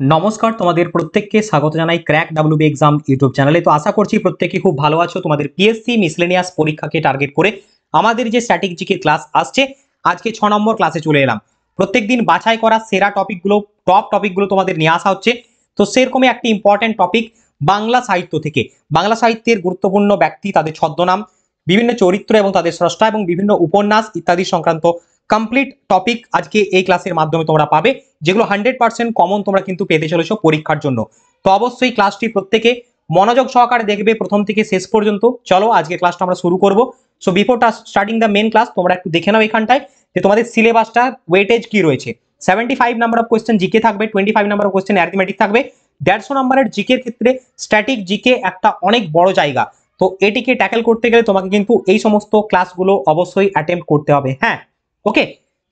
নমস্কার, তোমাদের প্রত্যেককে স্বাগত জানাই ক্র্যাক ডাব্লিউবি এক্সাম ইউটিউব চ্যানেলে। তো আশা করছি প্রত্যেকে খুব ভালো আছো। তোমাদের পিএসসি মিসলেনিয়াস পরীক্ষাকে টার্গেট করে আমাদের যে স্ট্যাটিক জিকে ক্লাস আসছে, আজকে 6 নম্বর ক্লাসে চলে এলাম। প্রত্যেকদিন বাছাই করা সেরা টপিকগুলো, টপ টপিকগুলো তোমাদের নিয়ে আসা হচ্ছে। তো সেরকমই একটি ইম্পর্টেন্ট টপিক বাংলা সাহিত্য থেকে, বাংলা সাহিত্যের গুরুত্বপূর্ণ ব্যক্তি, তাদের ছদ্মনাম, বিভিন্ন চরিত্র এবং তাদের স্রষ্টা এবং বিভিন্ন উপন্যাস ইত্যাদি সংক্রান্ত কমপ্লিট টপিক আজকে এই ক্লাসের মাধ্যমে তোমরা পাবে, যেগুলো 100% কমন তোমরা কিন্তু পেতে চলেছো পরীক্ষার জন্য। তো অবশ্যই ক্লাসটি প্রত্যেকে মনোযোগ সহকারে দেখবে প্রথম থেকে শেষ পর্যন্ত। চলো আজকে ক্লাসটা আমরা শুরু করব। So before starting the main class, তোমরা একটু দেখে নাও এখানটায় যে তোমাদের সিলেবাসটা ওয়েটেজ কি রয়েছে। 75 নাম্বার অফ কোয়েশ্চেন জিকে থাকবে, 25 নাম্বার অফ কোয়েশ্চেন অ্যারিথমেটিক থাকবে। 150 নাম্বারের জিকের ক্ষেত্রে স্ট্যাটিক জিকে একটা অনেক বড় জায়গা। তো এটিকে ট্যাকেল করতে গেলে তোমাকে কিন্তু এই সমস্ত ক্লাসগুলো অবশ্যই অ্যাটেম্প্ট করতে হবে। হ্যাঁ, ওকে,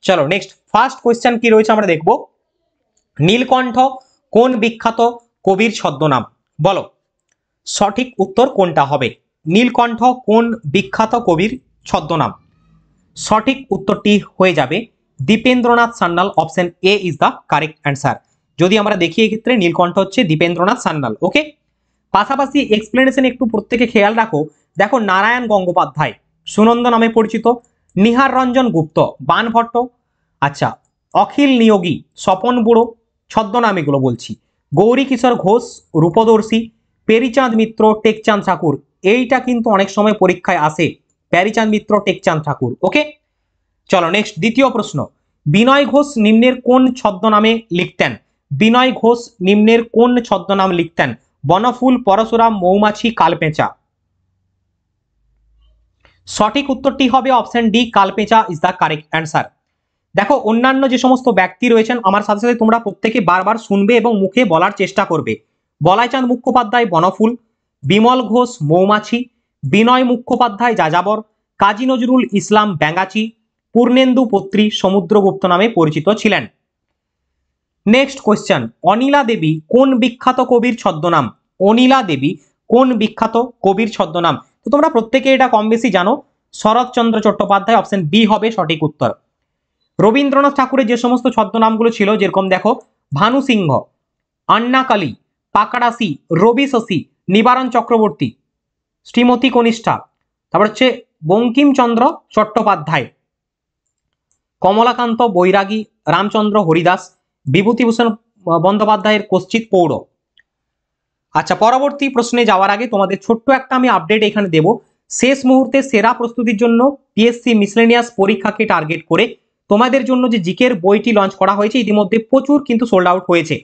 চলো নেক্সট ফার্স্ট কোয়েশ্চেন কি রয়েছে আমরা দেখবো। নীলকণ্ঠ কোন বিখ্যাত কবির ছদ্মনাম? বলো সঠিক উত্তর কোনটা হবে। নীলকণ্ঠ কোন বিখ্যাত কবির ছদ্মনাম? সঠিক উত্তরটি হয়ে যাবে Dipendranath Sanyal. Option A is the correct answer. যদি আমরা দেখি এক্ষেত্রে নীলকণ্ঠ হচ্ছে দীপেন্দ্রনাথ সান্যাল। ওকে, পাশাপাশি এক্সপ্লেনেশন একটু প্রত্যেকে খেয়াল রাখো। দেখো, নারায়ণ গঙ্গোপাধ্যায় সুনন্দ নামে পরিচিত, নিহার রঞ্জন গুপ্ত বানভট্ট, আচ্ছা, অখিল নিয়োগী স্বপন বুড়ো, ছদ্মনাম এগুলো বলছি, গৌরী কিশোর ঘোষ রূপদর্শী, পেরিচাঁদ মিত্র টেকচাঁদ ঠাকুর। এইটা কিন্তু অনেক সময় পরীক্ষায় আসে, প্যারিচাঁদ মিত্র টেকচাঁদ ঠাকুর। ওকে, চলো নেক্সট দ্বিতীয় প্রশ্ন। বিনয় ঘোষ নিম্নের কোন ছদ্মনামে লিখতেন? বিনয় ঘোষ নিম্নের কোন ছদ্মনাম লিখতেন? বনফুল, পরশুরাম, মৌমাছি, কালপেঁচা। সঠিক উত্তরটি হবে option D, Kalpencha is the correct answer. দেখো, অন্যান্য যে সমস্ত ব্যক্তি রয়েছেন আমার সাথে সাথে তোমরা প্রত্যেকে বারবার শুনবে এবং মুখে বলার চেষ্টা করবে। বলাইচাঁদ মুখোপাধ্যায় বনফুল, বিমল ঘোষ মৌমাছি, বিনয় মুখোপাধ্যায় যাযাবর, কাজী নজরুল ইসলাম ব্যাঙাচি, পূর্ণেন্দু পত্রী সমুদ্রগুপ্ত নামে পরিচিত ছিলেন। Next question. অনিলা দেবী কোন বিখ্যাত কবির ছদ্মনাম? অনিলা দেবী কোন বিখ্যাত কবির ছদ্মনাম? তো তোমরা প্রত্যেকে এটা কম বেশি জানো, শরৎচন্দ্র চট্টোপাধ্যায়। অপশন বি হবে সঠিক উত্তর। রবীন্দ্রনাথ ঠাকুরের যে সমস্ত ছদ্মনামগুলো ছিল, যেরকম দেখো ভানু সিংহ, আন্নাকালী, পাকড়াসি, রবি শশী, নিবারণ চক্রবর্তী, শ্রীমতী কনিষ্ঠা, তারপর হচ্ছে বঙ্কিমচন্দ্র চট্টোপাধ্যায়, কমলাকান্ত বৈরাগী, রামচন্দ্র হরিদাস, বিভূতিভূষণ বন্দ্যোপাধ্যায়ের কশ্চিৎ পৌর। আচ্ছা, পরবর্তী প্রশ্নে যাওয়ার আগে তোমাদের ছোট্ট একটা আমি আপডেট এখানে দেব। শেষ মুহূর্তে সেরা প্রস্তুতির জন্য পিএসসি মিসলেনিয়াস পরীক্ষাকে টার্গেট করে তোমাদের জন্য যে জিকের বইটি লঞ্চ করা হয়েছে, ইতিমধ্যে প্রচুর কিন্তু সোল্ড আউট হয়েছে,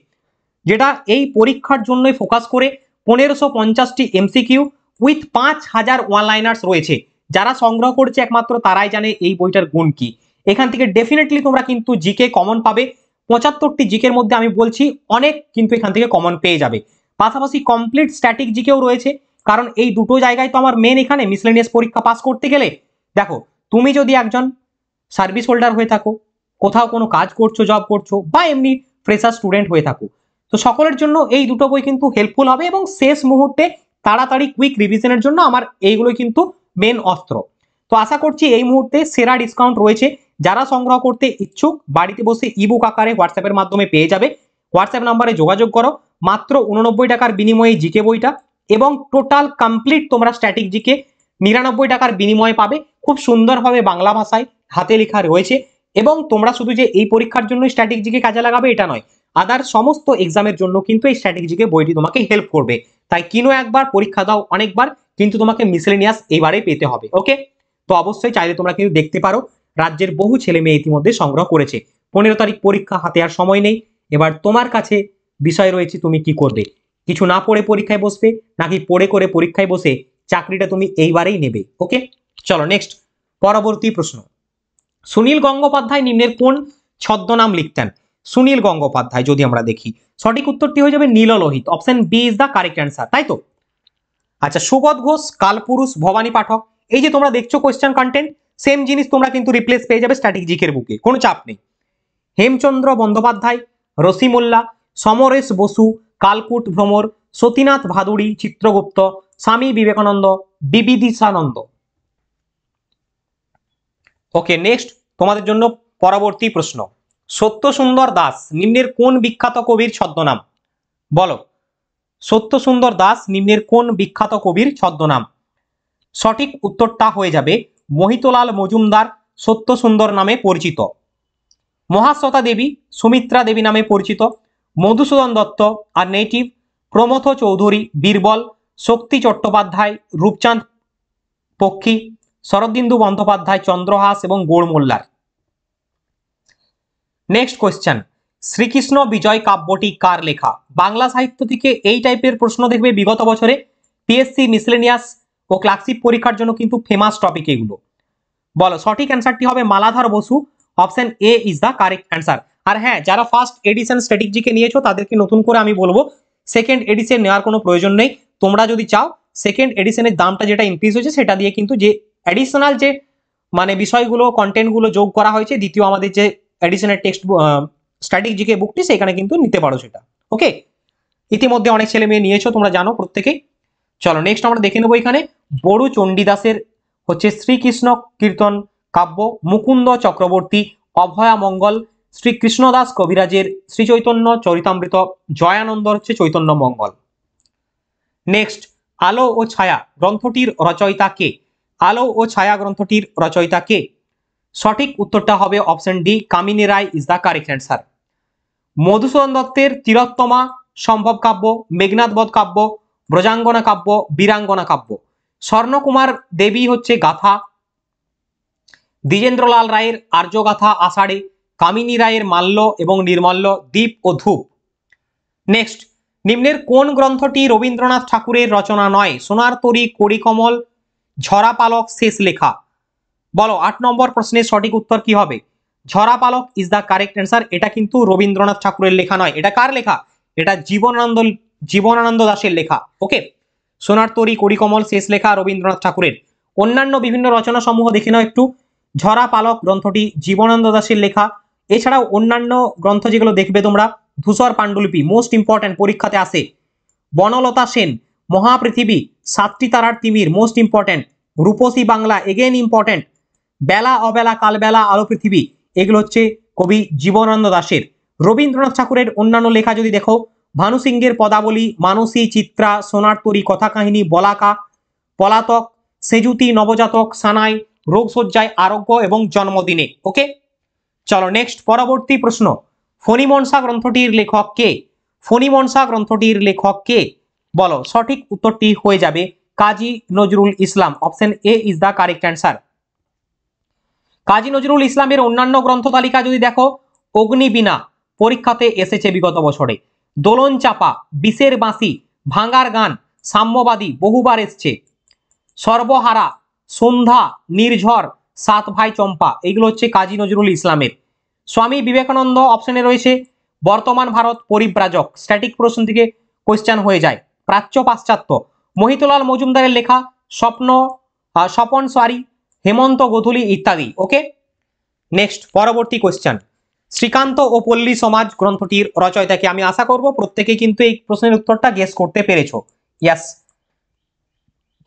যেটা এই পরীক্ষার জন্যই ফোকাস করে 1550টি এমসিকিউ উইথ 5000 ওয়ানলাইনার্স রয়েছে। যারা সংগ্রহ করছে একমাত্র তারাই জানে এই বইটার গুণ কি। এখান থেকে ডেফিনেটলি তোমরা কিন্তু জিকে কমন পাবে। 75টি জিকের মধ্যে আমি বলছি অনেক কিন্তু এখান থেকে কমন পেয়ে যাবে। পাশাপাশি কমপ্লিট স্ট্যাটিক জিকেও রয়েছে, কারণ এই দুটো জায়গায় তো আমার মেন এখানে মিসলেনিয়াস পরীক্ষা পাস করতে গেলে। দেখো, তুমি যদি একজন সার্ভিস হোল্ডার হয়ে থাকো, কোথাও কোনো কাজ করছো, জব করছো, বা এমনি ফ্রেশার স্টুডেন্ট হয়ে থাকো, তো সকলের জন্য এই দুটো বই কিন্তু হেল্পফুল হবে এবং শেষ মুহূর্তে তাড়াতাড়ি কুইক রিভিশনের জন্য আমার এইগুলো কিন্তু মেন অস্ত্র। তো আশা করছি এই মুহূর্তে সেরা ডিসকাউন্ট রয়েছে। যারা সংগ্রহ করতে ইচ্ছুক বাড়িতে বসে ইবুক আকারে হোয়াটসঅ্যাপের মাধ্যমে পেয়ে যাবে। হোয়াটসঅ্যাপ নাম্বারে যোগাযোগ করো, মাত্র 89 টাকার বিনিময়ে জিকে বইটা এবং টোটাল কমপ্লিট তোমরা স্ট্যাটিক জিকে 99 টাকার বিনিময়ে পাবে। খুব সুন্দরভাবে বাংলা ভাষায় হাতে লেখা রয়েছে। এবং তোমরা শুধু যে এই পরীক্ষার জন্য স্ট্যাটিক জিকে কাজে লাগাবে এটা নয়, আদার সমস্ত এক্সামের জন্য কিন্তু এই স্ট্র্যাটেজিকে বইটি তোমাকে হেল্প করবে। তাই কিনো একবার, পরীক্ষা দাও অনেকবার, কিন্তু তোমাকে মিসলেনিয়াস এইবারে পেতে হবে। ওকে, তো অবশ্যই চাইলে তোমরা কিন্তু দেখতে পারো, রাজ্যের বহু ছেলে মেয়ে ইতিমধ্যে সংগ্রহ করেছে। 15 তারিখ পরীক্ষা, হাতে আর সময় নেই। এবার তোমার কাছে বিষয় রয়েছে তুমি কি করবে, কিছু না পড়ে পরীক্ষায় বসবে নাকি পড়ে করে পরীক্ষায় বসে চাকরিটা তুমি এইবারেই নেবে। ওকে, চলো নেক্সট পরবর্তী প্রশ্ন। সুনীল গঙ্গোপাধ্যায় নিম্নের কোন ছদ্মনাম লিখতেন? সুনীল গঙ্গোপাধ্যায় যদি আমরা দেখি, সঠিক উত্তরটি হয়ে যাবে Nilalohit. Option B is the correct answer, তাই তো? আচ্ছা, সুবোধ ঘোষ, কালপুরুষ, ভবানী পাঠক। এই যে তোমরা দেখছো কোয়েশ্চেন কন্টেন্ট, সেম জিনিস তোমরা কিন্তু রিপ্লেস পেয়ে যাবে স্ট্যাটিক জিকের বুকে, কোনো চাপ নেই। হেমচন্দ্র বন্দ্যোপাধ্যায়, রসিমুল্লা, সমরেশ বসু, কালকুট ভ্রমর, সতীনাথ ভাদুড়ী, চিত্রগুপ্ত, স্বামী বিবেকানন্দ, বিবিদিশানন্দ। ওকে, নেক্সট তোমাদের জন্য পরবর্তী প্রশ্ন। সত্যসুন্দর দাস নিম্নের কোন বিখ্যাত কবির ছদ্মনাম? বলো, সত্যসুন্দর দাস নিম্নের কোন বিখ্যাত কবির ছদ্মনাম? সঠিক উত্তরটা হয়ে যাবে মোহিতলাল মজুমদার সত্যসুন্দর নামে পরিচিত। মহাশ্বেতা দেবী সুমিত্রা দেবী নামে পরিচিত। মধুসূদন দত্ত আর নেটিভ, প্রমথ চৌধুরী, বীরবল, শক্তি চট্টোপাধ্যায়, রূপচাঁদ পক্ষী, শরদিন্দু বন্দ্যোপাধ্যায়, চন্দ্রহাস এবং গৌড় মোল্লার। নেক্সট কোয়েশ্চেন, শ্রীকৃষ্ণ বিজয় কাব্যটি কার লেখা? বাংলা সাহিত্য থেকে এই টাইপের প্রশ্ন দেখবে বিগত বছরে পিএসসি মিসলেনিয়াস ও ক্লার্কশিপ পরীক্ষার জন্য কিন্তু ফেমাস টপিক এগুলো। বলো, সঠিক অ্যান্সারটি হবে Maladhar Basu. Option A is the correct answer. আর হ্যাঁ, যারা ফার্স্ট এডিশন স্ট্র্যাটেজিকে নিয়েছো তাদেরকে নতুন করে আমি বলবো সেকেন্ড এডিশন নেওয়ার কোনো প্রয়োজন নেই। তোমরা যদি চাও সেকেন্ড এডিশনের দামটা যেটা ইনক্রিজ হয়েছে সেটা দিয়ে কিন্তু যে অ্যাডিশনাল যে মানে বিষয়গুলো কন্টেন্টগুলো যোগ করা হয়েছে দ্বিতীয় আমাদের যে এডিশনের টেক্সট স্ট্র্যাটেজিকে বুকটি সেখানে কিন্তু নিতে পারো সেটা। ওকে, ইতিমধ্যে অনেক ছেলে মেয়ে নিয়েছো তোমরা জানো প্রত্যেকেই। চলো নেক্সট আমরা দেখে নেবো এখানে বড়ু চণ্ডীদাসের হচ্ছে শ্রীকৃষ্ণ কীর্তন কাব্য, মুকুন্দ চক্রবর্তী অভয়া মঙ্গল, শ্রীকৃষ্ণদাস কবিরাজের শ্রী চৈতন্য চরিতামৃত, জয়ানন্দ হচ্ছে চৈতন্য মঙ্গল। নেক্সট, আলো ও ছায়া গ্রন্থটির রচয়িতা কে? আলো ও ছায়া গ্রন্থটির রচয়িতা কে? সঠিক উত্তরটা হবে option D, Kamini Roy is the correct answer. Madhusudan দত্তের তিলোত্তমা সম্ভব কাব্য, মেঘনাদ বধ কাব্য, ব্রজাঙ্গনা কাব্য, বীরাঙ্গনা কাব্য। স্বর্ণকুমার দেবী হচ্ছে গাথা, দ্বিজেন্দ্রলাল রায়ের আর্যগাথা আষাঢ়ে, কামিনী রায়ের মাল্য এবং নির্মাল্য, দ্বীপ ও ধূপ। নেক্সট, নিম্নের কোন গ্রন্থটি রবীন্দ্রনাথ ঠাকুরের রচনা নয়? সোনার তরী, কড়িকমল, ঝরা পালক, শেষ লেখা। বলো 8 নম্বর প্রশ্নের সঠিক উত্তর কি হবে? ঝরা পালক ইজ দ্য কারেক্ট অ্যান্সার। এটা কিন্তু রবীন্দ্রনাথ ঠাকুরের লেখা নয়। এটা কার লেখা? এটা জীবনানন্দ দাশের লেখা। ওকে, সোনার তরী, কড়িকমল, শেষ লেখা রবীন্দ্রনাথ ঠাকুরের। অন্যান্য বিভিন্ন রচনা সমূহ দেখে নাও একটু। ঝরা পালক গ্রন্থটি জীবনানন্দ দাশের লেখা। এছাড়াও অন্যান্য গ্রন্থ যেগুলো দেখবে তোমরা, ধূসর পাণ্ডুলিপি মোস্ট ইম্পর্টেন্ট পরীক্ষাতে আসে, বনলতা সেন মহাপৃথিবী, সাতটি তারার তিমির মোস্ট ইম্পর্টেন্ট, রূপসী বাংলা এগেন ইম্পর্টেন্ট, বেলা অবেলা কালবেলা আলো পৃথিবী, এগুলো হচ্ছে কবি জীবনানন্দ দাশের। রবীন্দ্রনাথ ঠাকুরের অন্যান্য লেখা যদি দেখো, ভানু সিংহের পদাবলী, মানসী, চিত্রা, সোনার তরী, কথা কাহিনী, বলাকা, পলাতক, সেজুতি, নবজাতক, সানাই, রোগশয্যায়, আরোগ্য এবং জন্মদিনে। ওকে, চলো নেক্সট পরবর্তী প্রশ্ন, ফণিমনসা গ্রন্থটির লেখক কে? ফণিমনসা গ্রন্থটির লেখক কে? বলো, সঠিক উত্তরটি হয়ে যাবে Kazi Nazrul Islam. Option A is the correct answer. Kazi Nazrul ইসলামের অন্যান্য গ্রন্থ তালিকা যদি দেখো, অগ্নিবীণা পরীক্ষাতে এসেছে বিগত বছরে, দোলন চাপা, বিষের বাঁশি, ভাঙার গান, সাম্যবাদী বহুবার এসছে, সর্বহারা, সন্ধ্যা, নির্ঝর, সাত ভাই চম্পা, এগুলো হচ্ছে কাজী নজরুল ইসলামের। স্বামী বিবেকানন্দ অপশনে রয়েছে বর্তমান ভারত পরিব্রাজক, স্ট্যাটিক প্রশ্ন থেকে কোয়েশ্চেন হয়ে যায়, প্রাচ্য পাশ্চাত্য। মহিতলাল মজুমদারের লেখা স্বপন সারি, হেমন্ত গোধূলি ইত্যাদি। ওকে, নেক্সট পরবর্তী কোয়েশ্চেন, শ্রীকান্ত ও পল্লী সমাজ গ্রন্থটির রচয়িতাকে? আমি আশা করব প্রত্যেকে কিন্তু এই প্রশ্নের উত্তরটা গেস করতে পেরেছো। ইয়েস,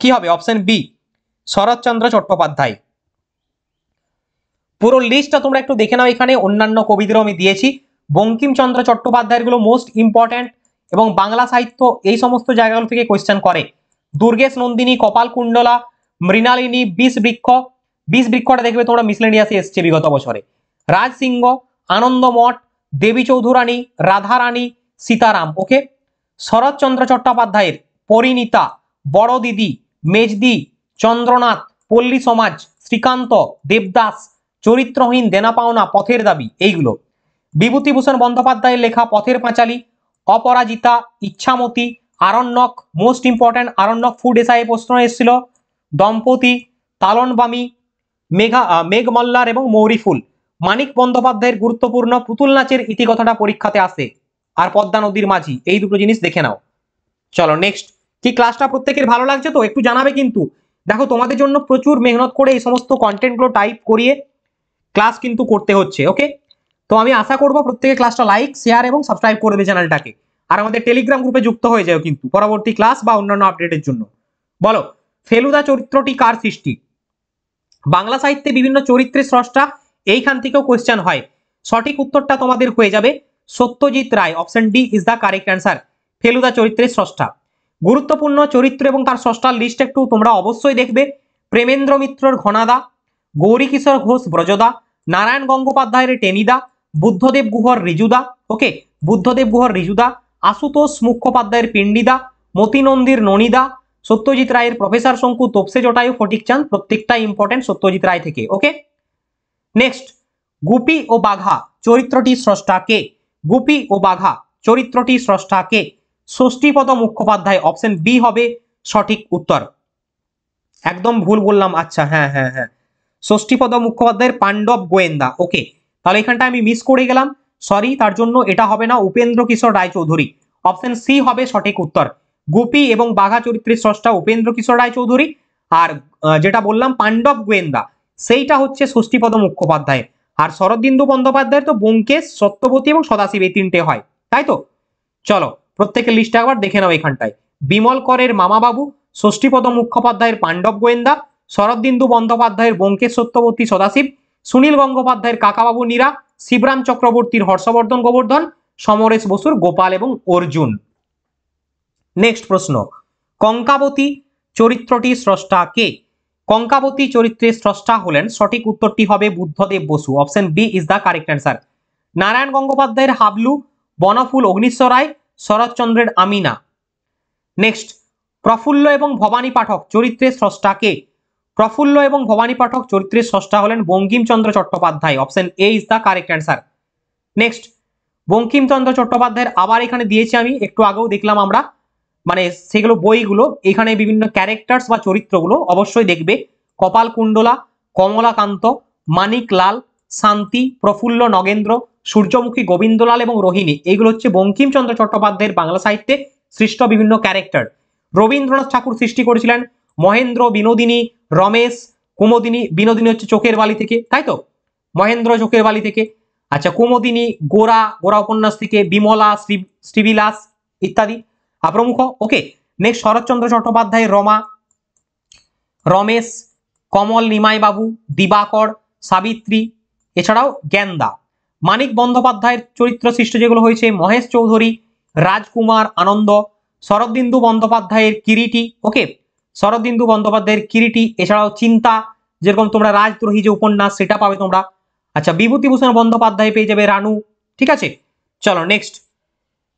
কি হবে? Option B, Saratchandra Chattopadhyay. পুরো লিস্টটা তোমরা একটু দেখে নাও, এখানে অন্যান্য কবিদেরও আমি দিয়েছি। বঙ্কিমচন্দ্র চট্টোপাধ্যায়ের গুলো মোস্ট ইম্পর্টেন্ট এবং বাংলা সাহিত্য এই সমস্ত জায়গাগুলো থেকে কোয়েশ্চেন করে। দুর্গেশ নন্দিনী, কপালকুণ্ডলা, মৃণালিনী, বিষ বৃক্ষটা দেখবে তোমরা মিসলেনিয়াসে এসছে বিগত বছরে। রাজসিংহ, আনন্দমঠ, দেবী চৌধুরানী, রাধারানী, সীতারাম। ওকে, শরৎচন্দ্র চট্টোপাধ্যায়ের পরিণীতা, বড় দিদি, মেজদি, চন্দ্রনাথ, পল্লী সমাজ, শ্রীকান্ত, দেবদাস, চরিত্রহীন, দেনা পাওনা, পথের দাবি, এইগুলো। বিভূতিভূষণ বন্দ্যোপাধ্যায়ের লেখা Pather Panchali, Aparajita, Ichhamati, Aranyak most important, Aranyak food SI প্রশ্ন এসেছিল, দম্পতি, তালনবামী, মেঘমল্লার এবং মৌরিফুল। মানিক বন্দ্যোপাধ্যায়ের গুরুত্বপূর্ণ পুতুল নাচের ইতিকথাটা পরীক্ষাতে আসে, আর পদ্মা নদীর মাঝি, এই দুটো জিনিস দেখে নাও। চলো নেক্সট, কি ক্লাসটা প্রত্যেকের ভালো লাগছে তো? একটু জানাবে কিন্তু। দেখো তোমাদের জন্য প্রচুর মেহনত করে এই সমস্ত কন্টেন্টগুলো টাইপ করিয়ে ক্লাস কিন্তু করতে হচ্ছে। ওকে, তো আমি আশা করব প্রত্যেকে ক্লাসটা লাইক, শেয়ার এবং সাবস্ক্রাইব করে দেবে চ্যানেলটাকে, আর আমাদের টেলিগ্রাম গ্রুপে যুক্ত হয়ে যাও কিন্তু পরবর্তী ক্লাস বা অন্যান্য আপডেটের জন্য। বলো, ফেলুদা চরিত্রটি কার সৃষ্টি? বাংলা সাহিত্যে বিভিন্ন চরিত্রের স্রষ্টা, এইখান থেকেও কোয়েশ্চেন হয়। সঠিক উত্তরটা তোমাদের হয়ে যাবে Satyajit Ray, option D is the correct answer, Feluda চরিত্রের স্রষ্টা। গুরুত্বপূর্ণ চরিত্র এবং তার স্রষ্টার লিস্ট একটু তোমরা অবশ্যই দেখবে। প্রেমেন্দ্র মিত্রর ঘনাদা, গৌরী কিশোর ঘোষ ব্রজদা, নারায়ণ গঙ্গোপাধ্যায়ের টেনিদা, বুদ্ধদেব গুহর রিজুদা, ওকে, বুদ্ধদেব গুহর রিজুদা, আশুতোষ মুখোপাধ্যায়ের পিণ্ডিদা, মতি নন্দীর ননিদা, সত্যজিৎ রায়ের প্রফেসর শঙ্কু, তোপসে জটায়ু, ফটিক চাঁদ, প্রত্যেকটা ইম্পর্টেন্ট সত্যজিৎ রায় থেকে। ওকে, নেক্সট, গুপি ও বাঘা চরিত্রটি স্রষ্টা কে? গুপি ও বাঘা চরিত্রটি স্রষ্টা কে? ষষ্ঠীপদ মুখোপাধ্যায়, অপশন বি হবে সঠিক উত্তর। একদম ভুল বললাম, আচ্ছা হ্যাঁ হ্যাঁ হ্যাঁ, ষষ্ঠীপদ মুখোপাধ্যায়ের পাণ্ডব গোয়েন্দা। ওকে, তাহলে এখানটা আমি মিস করে গেলাম, সরি, তার জন্য এটা হবে না, উপেন্দ্র কিশোর রায়চৌধুরী, অপশন সি হবে সঠিক উত্তর। গুপি এবং বাঘা চরিত্রের স্রষ্টা উপেন্দ্র কিশোর রায়চৌধুরী, আর যেটা বললাম পাণ্ডব গোয়েন্দা সেইটা হচ্ছে ষষ্ঠীপদ মুখোপাধ্যায়। আর শরদিন্দু বন্দ্যোপাধ্যায়ের তো ব্যোমকেশ, সত্যবতী এবং সদাশিব এই তিনটে হয়, তাই তো। চলো প্রত্যেকের লিস্ট একবার দেখে নাও। এখানটায় বিমল করের মামাবাবু, ষষ্ঠীপদ মুখোপাধ্যায়ের পাণ্ডব গোয়েন্দা, শরদিন্দু বন্দ্যোপাধ্যায়ের ব্যোমকেশ সত্যবতী সদাশিব, সুনীল গঙ্গোপাধ্যায়ের কাকাবাবু নীরা, শিবরাম চক্রবর্তীর হর্ষবর্ধন গোবর্ধন, সমরেশ বসুর গোপাল এবং অর্জুন। নেক্সট প্রশ্ন, কঙ্কাবতী চরিত্রটি স্রষ্টা কে? কঙ্কাবতী চরিত্রের স্রষ্টা হলেন, সঠিক উত্তরটি হবে Buddhadeb Basu, option B is the correct answer. Narayan গঙ্গোপাধ্যায়ের হাবলু, বনফুল অগ্নিশ্বর রায়, শরৎচন্দ্রের আমিনা। নেক্সট, প্রফুল্ল এবং ভবানী পাঠক চরিত্রের স্রষ্টা কে? প্রফুল্ল এবং ভবানী পাঠক চরিত্রের স্রষ্টা হলেন Bankimchandra Chattopadhyay, option A is the correct answer. Next, Bankimchandra চট্টোপাধ্যায়ের আবার এখানে দিয়েছি আমি, একটু আগেও দেখলাম আমরা, মানে সেগুলো বইগুলো, এখানে বিভিন্ন ক্যারেক্টার্স বা চরিত্রগুলো অবশ্যই দেখবে। কপাল কুণ্ডলা, কমলাকান্ত, মানিক লাল, শান্তি, প্রফুল্ল নগেন্দ্র, সূর্যমুখী গোবিন্দলাল এবং রোহিণী, এইগুলো হচ্ছে বঙ্কিমচন্দ্র চট্টোপাধ্যায়ের বাংলা সাহিত্যে সৃষ্ট বিভিন্ন ক্যারেক্টার। রবীন্দ্রনাথ ঠাকুর সৃষ্টি করেছিলেন মহেন্দ্র, বিনোদিনী, রমেশ, কুমোদিনী। বিনোদিনী হচ্ছে চোখের বালি থেকে, তাই তো, মহেন্দ্র চোখের বালি থেকে। আচ্ছা, কুমোদিনী গোরা, গোরা উপন্যাস থেকে, বিমলা, শ্রীবিলাস ইত্যাদি প্রমুখ। ওকে, নেক্সট, শরৎচন্দ্র চট্টোপাধ্যায়ের রমা, রমেশ, কমল নিমাই বাবু, দিবাকর, সাবিত্রী, এছাড়াও জ্ঞানদা। মানিক বন্দ্যোপাধ্যায়ের চরিত্র সৃষ্টি যেগুলো হয়েছে, মহেশ চৌধুরী, রাজকুমার আনন্দ, শরদিন্দু বন্দ্যোপাধ্যায়ের কিরিটি। ওকে, শরদিন্দু বন্দ্যোপাধ্যায়ের কিরিটি, এছাড়াও চিন্তা, যেরকম তোমরা রাজদ্রোহী যে উপন্যাস সেটা পাবে তোমরা। আচ্ছা, বিভূতিভূষণ বন্দ্যোপাধ্যায় পেয়ে যাবে রানু, ঠিক আছে। চলো নেক্সট,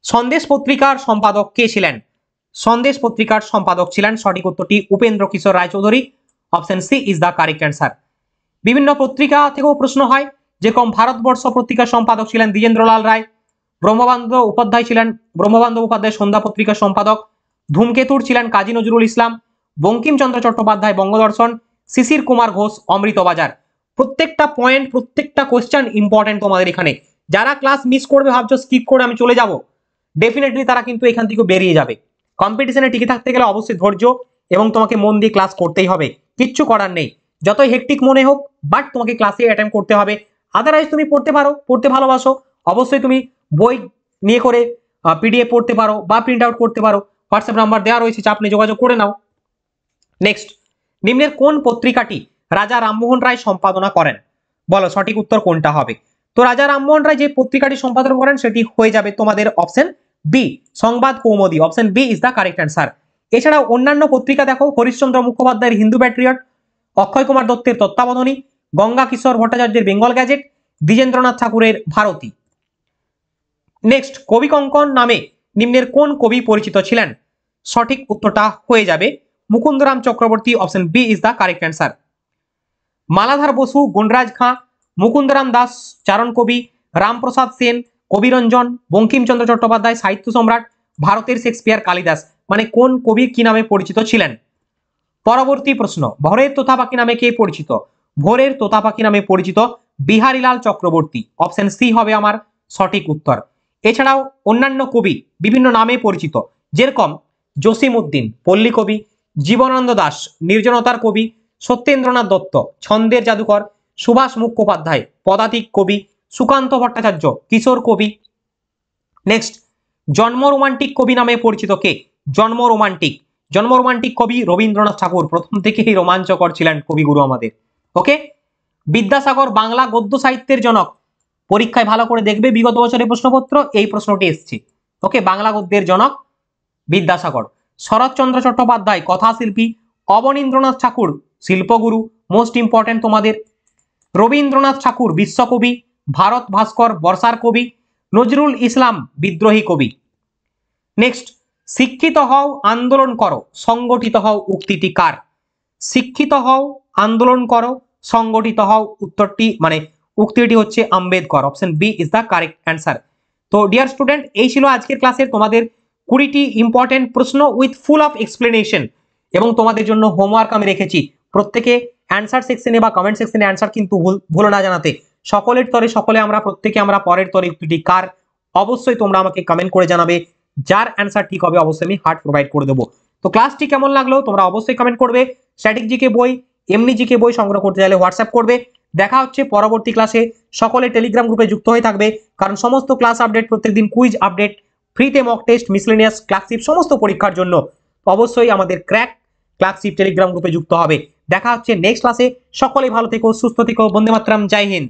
সন্দেশ পত্রিকার সম্পাদক কে ছিলেন? সন্দেশ পত্রিকার সম্পাদক ছিলেন, সঠিক উত্তরটি Upendra Kishore Raychaudhuri, option C is the correct answer. বিভিন্ন পত্রিকা থেকেও প্রশ্ন হয়, যেরকম ভারতবর্ষ পত্রিকার সম্পাদক ছিলেন দ্বিজেন্দ্রলাল রায়, ব্রহ্মবান্ধব উপাধ্যায় ছিলেন, ব্রহ্মবান্ধব উপাধ্যায় সন্ধ্যা পত্রিকার সম্পাদক, ধূমকেতুর ছিলেন কাজী নজরুল ইসলাম, বঙ্কিমচন্দ্র চট্টোপাধ্যায় বঙ্গদর্শন, শিশির কুমার ঘোষ অমৃতবাজার। প্রত্যেকটা পয়েন্ট, প্রত্যেকটা কোশ্চেন ইম্পর্টেন্ট তোমাদের এখানে। যারা ক্লাস মিস করবে, ভাবছো স্কিপ করে আমি চলে যাব, ডেফিনেটলি তারা কিন্তু এখান থেকে বেরিয়ে যাবে। কম্পিটিশনে টিকে থাকতে গেলে অবশ্যই ধৈর্য এবং তোমাকে মন দিয়ে ক্লাস করতেই হবে, কিচ্ছু করার নেই। যতই হেক্টিক মনে হোক, বাট তোমাকে ক্লাসে অ্যাটেন্ড করতে হবে। আদারওয়াইজ তুমি পড়তে পারো, পড়তে ভালোবাসো, অবশ্যই তুমি বই নিয়ে করে পিডিএফ পড়তে পারো বা প্রিন্ট আউট করতে পারো। হোয়াটসঅ্যাপ নাম্বার দেওয়া রয়েছে, চাপ নিয়ে যোগাযোগ করে নাও। নেক্সট, নিম্নের কোন পত্রিকাটি রাজা রামমোহন রায় সম্পাদনা করেন? বলো সঠিক উত্তর কোনটা হবে? তো রাজা রামমোহন রায় যে পত্রিকাটি সম্পাদনা করেন সেটি হয়ে যাবে তোমাদের option B, Sambad Kaumudi, option B is the correct answer. এছাড়াও অন্যান্য পত্রিকা দেখো, হরিশ্চন্দ্র মুখোপাধ্যায়ের হিন্দু প্যাট্রিয়ট, অক্ষয় কুমার দত্তের তত্ত্বাবধানী, গঙ্গা কিশোর ভট্টাচার্যের বেঙ্গল গ্যাজেট, দ্বিজেন্দ্রনাথ ঠাকুরের ভারতী। নেক্সট, কবি কঙ্কন নামে নিম্নের কোন কবি পরিচিত ছিলেন? সঠিক উত্তরটা হয়ে যাবে Mukundaram Chakraborty, option B is the correct answer. Maladhar Basu, Gunraj Khan, Mukundaram Das চারণ কবি, রামপ্রসাদ সেন, কবিরঞ্জন, বঙ্কিমচন্দ্র চট্টোপাধ্যায় সাহিত্য সম্রাট, ভারতের শেক্সপিয়ার কালিদাস, মানে কোন কবি কি নামে পরিচিত ছিলেন? পরবর্তী প্রশ্ন, ভোরের তোতা পাখি নামে কে পরিচিত? ভোরের তোতা পাখি নামে পরিচিত বিহারীলাল চক্রবর্তী, অপশন সি হবে আমার সঠিক উত্তর। এছাড়াও অন্যান্য কবি বিভিন্ন নামে পরিচিত, যেরকম জসিম উদ্দিন পল্লী কবি, জীবনানন্দ দাস নির্জনতার কবি, সত্যেন্দ্রনাথ দত্ত ছন্দের জাদুকর, সুভাষ মুখোপাধ্যায় পদাতিক কবি, সুকান্ত ভট্টাচার্য কিশোর কবি। নেক্সট, জন্ম রোমান্টিক কবি নামে পরিচিত কে? জন্ম রোমান্টিক কবি রবীন্দ্রনাথ ঠাকুর, প্রথম থেকেই রোমাঞ্চকর ছিলেন কবিগুরু আমাদের। ওকে, বিদ্যাসাগর বাংলা গদ্য সাহিত্যের জনক, পরীক্ষায় ভালো করে দেখবে বিগত বছরের প্রশ্নপত্র, এই প্রশ্নটি এসছে। ওকে, বাংলা গদ্যের জনক বিদ্যাসাগর। শরৎচন্দ্র চট্টোপাধ্যায় কথাশিল্পী, অবনীন্দ্রনাথ ঠাকুর শিল্পগুরু, মোস্ট ইম্পর্টেন্ট তোমাদের। রবীন্দ্রনাথ ঠাকুর বিশ্বকবি, ভারত ভাস্কর বর্ষার কবি, নজরুল ইসলাম বিদ্রোহী কবি। নেক্সট, শিক্ষিত হও আন্দোলন করো সংগঠিত হও উক্তিটি কার? শিক্ষিত হও আন্দোলন করো সংগঠিত হও, উত্তরটি মানে উক্তিটি হচ্ছে Ambedkar. Option B is the correct answer. তো ডিয়ার স্টুডেন্ট, এই ছিল আজকের ক্লাসের তোমাদের 20টি ইম্পর্টেন্ট প্রশ্ন উইথ ফুল অফ এক্সপ্লেনেশন, এবং তোমাদের জন্য হোমওয়ার্ক আমি রেখেছি। প্রত্যেকে অ্যান্সার সেকশনে বা কমেন্ট সেকশনে অ্যান্সার কিন্তু ভুলো না জানাতে। সকলের তরে সকলে আমরা প্রত্যেকে আমরা পরের তরে উক্তিটি কার, অবশ্যই তোমরা আমাকে কমেন্ট করে জানাবে। যার অ্যান্সার ঠিক হবে অবশ্যই আমি হার্ট প্রোভাইড করে দেবো। তো ক্লাসটি কেমন লাগলো তোমরা অবশ্যই কমেন্ট করবে। স্ট্যাটিক জিকে বই, এমনি জিকে বই সংগ্রহ করতে চাইলে হোয়াটসঅ্যাপ করবে। দেখা হচ্ছে পরবর্তী ক্লাসে। সকলে টেলিগ্রাম গ্রুপে যুক্ত হয়ে থাকবে, কারণ সমস্ত ক্লাস আপডেট, প্রত্যেকদিন কুইজ আপডেট, ফ্রিতে মক টেস্ট, মিসলেনিয়াস ক্লাসশিপ সমস্ত পরীক্ষার জন্য অবশ্যই আমাদের ক্র্যাক ক্লাসশিপ টেলিগ্রাম গ্রুপে যুক্ত হবে। দেখা হচ্ছে নেক্সট ক্লাসে। সকলেই ভালো থেকো, সুস্থ থেকো, বন্দে মাতরম, জয় হিন্দ।